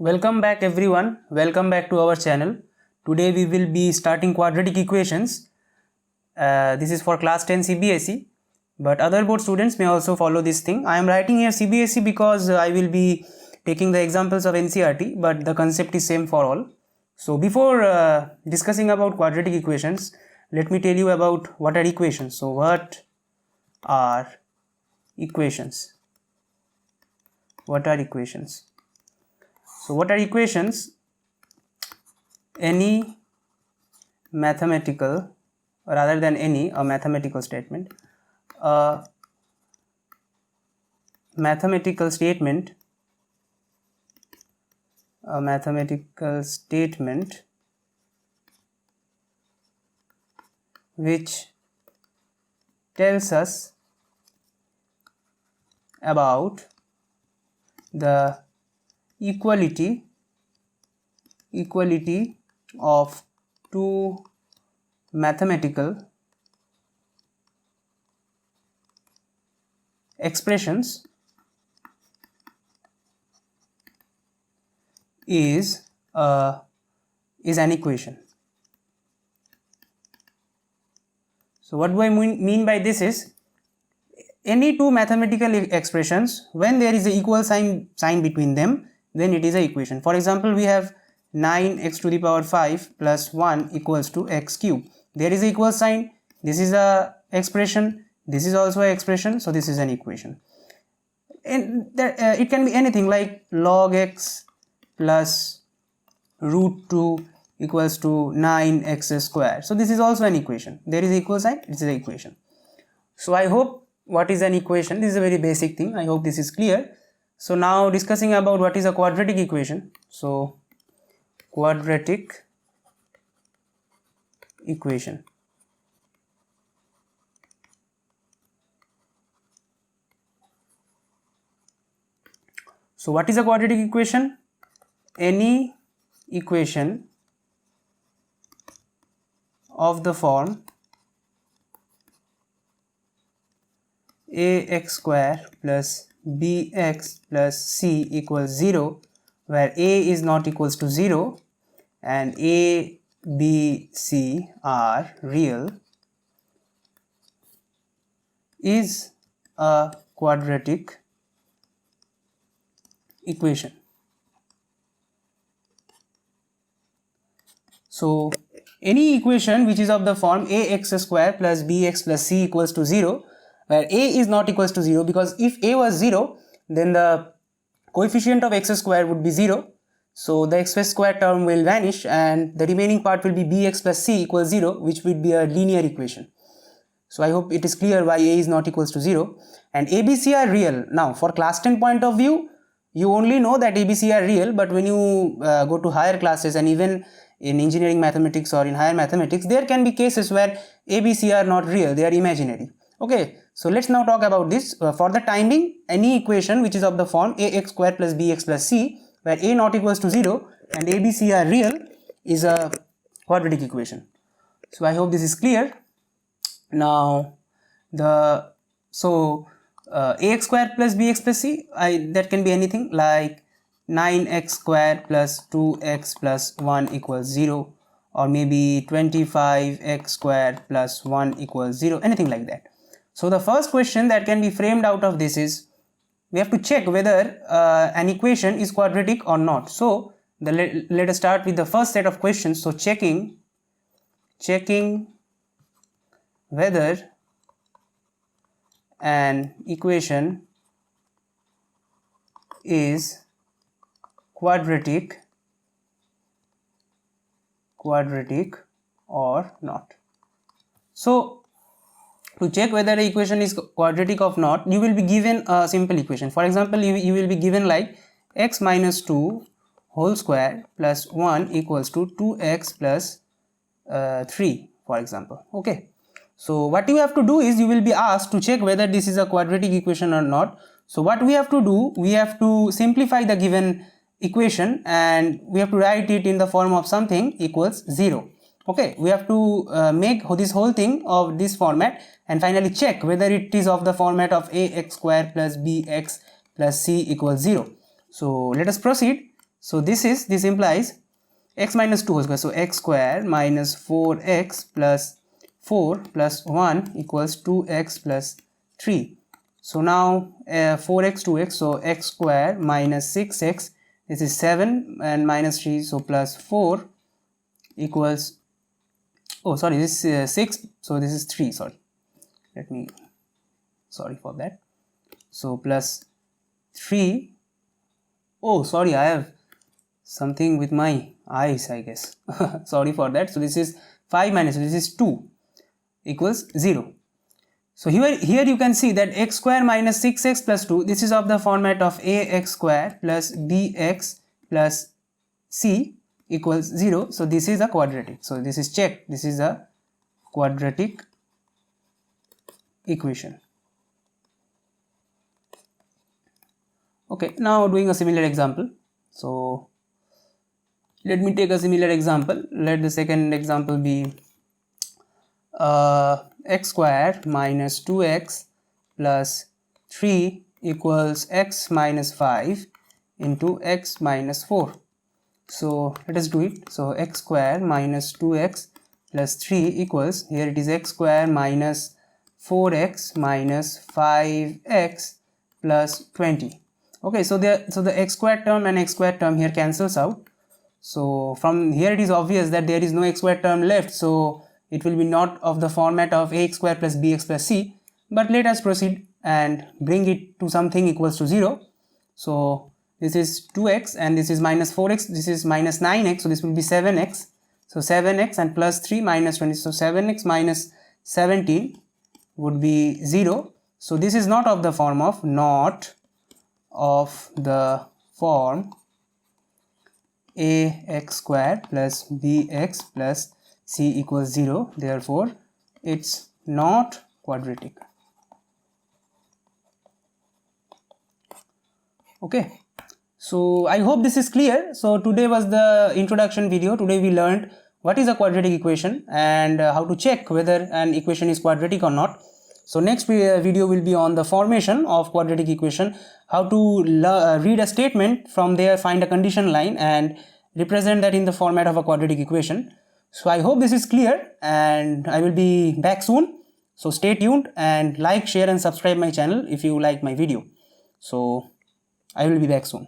Welcome back everyone, welcome back to our channel. Today we will be starting quadratic equations. This is for class 10 Cbse, but other board students may also follow this thing. I am writing here Cbse because I will be taking the examples of NCERT, but the concept is same for all. So before discussing about quadratic equations, let me tell you about what are equations. So what are equations? What are equations? So what are equations? Any mathematical, rather than any, a mathematical statement. A mathematical statement which tells us about the equality of two mathematical expressions is an equation. So what do I mean by this is, any two mathematical expressions, when there is an equal sign between them, then it is an equation. For example, we have 9x to the power 5 plus 1 equals to x cube. There is an equal sign. This is a expression. This is also an expression. So this is an equation. And it can be anything like log x plus root 2 equals to 9x square. So this is also an equation. There is an equal sign. It is an equation. So I hope what is an equation. This is a very basic thing. I hope this is clear. So now discussing about what is a quadratic equation. So quadratic equation. So what is a quadratic equation? Any equation of the form ax square plus bx plus c equals 0, where a is not equals to 0 and a, b, c are real, is a quadratic equation. So any equation which is of the form ax square plus bx plus c equals to 0, where a is not equals to 0, because if a was 0, then the coefficient of x square would be 0. So the x square term will vanish and the remaining part will be bx plus c equals 0, which would be a linear equation. So I hope it is clear why a is not equals to 0. And ABC are real. Now for class 10 point of view, you only know that ABC are real, but when you go to higher classes and even in engineering mathematics or in higher mathematics, there can be cases where ABC are not real, they are imaginary. Okay, so let's now talk about this. For the time being, any equation which is of the form ax square plus bx plus c, where a not equals to 0 and ABC are real, is a quadratic equation. So I hope this is clear. Now ax square plus bx plus c, that can be anything like 9x square plus 2x plus 1 equals 0, or maybe 25x square plus 1 equals 0, anything like that. So the first question that can be framed out of this is, we have to check whether an equation is quadratic or not. So let us start with the first set of questions. So checking whether an equation is quadratic or not. So to check whether the equation is quadratic or not, you will be given a simple equation. For example, you will be given like x minus 2 whole square plus 1 equals to 2x plus 3, for example. Okay, so what you have to do is, you will be asked to check whether this is a quadratic equation or not. So what we have to do, we have to simplify the given equation and we have to write it in the form of something equals 0. Okay, we have to make this whole thing of this format and finally check whether it is of the format of ax square plus bx plus c equals 0. So let us proceed. So this implies x minus 2 whole square. So x square minus 4x plus 4 plus 1 equals 2x plus 3. So now 4x 2x, so x square minus 6x, this is 7 and minus 3, so plus 4 equals, oh sorry, this is 6, so this is 3, sorry, sorry for that. So plus 3, oh sorry, I have something with my eyes, I guess. Sorry for that. So this is 5 minus, this is 2 equals 0. So here you can see that x square minus 6x plus 2, this is of the format of ax square plus bx plus c equals 0. So this is a quadratic. So this is checked. This is a quadratic equation. Okay, now doing a similar example. So let me take a similar example. Let the second example be x square minus 2x plus 3 equals x minus 5 into x minus 4. So let us do it. So x square minus 2x plus 3 equals, here it is x square minus 4x minus 5x plus 20. Okay, so the x square term and x square term here cancels out. So from here it is obvious that there is no x square term left, so it will be not of the format of ax square plus bx plus c. But let us proceed and bring it to something equals to 0. So this is 2x and this is minus 4x, this is minus 9x, so this will be 7x. So 7x and plus 3 minus 20, so 7x minus 17 would be 0. So this is not of the form of, ax square plus bx plus c equals 0, therefore it's not quadratic. Okay, so I hope this is clear. So today was the introduction video. Today we learned what is a quadratic equation and how to check whether an equation is quadratic or not. So next video will be on the formation of quadratic equation, how to read a statement, from there find a condition line and represent that in the format of a quadratic equation. So I hope this is clear and I will be back soon. So stay tuned and like, share and subscribe my channel if you like my video. So I will be back soon.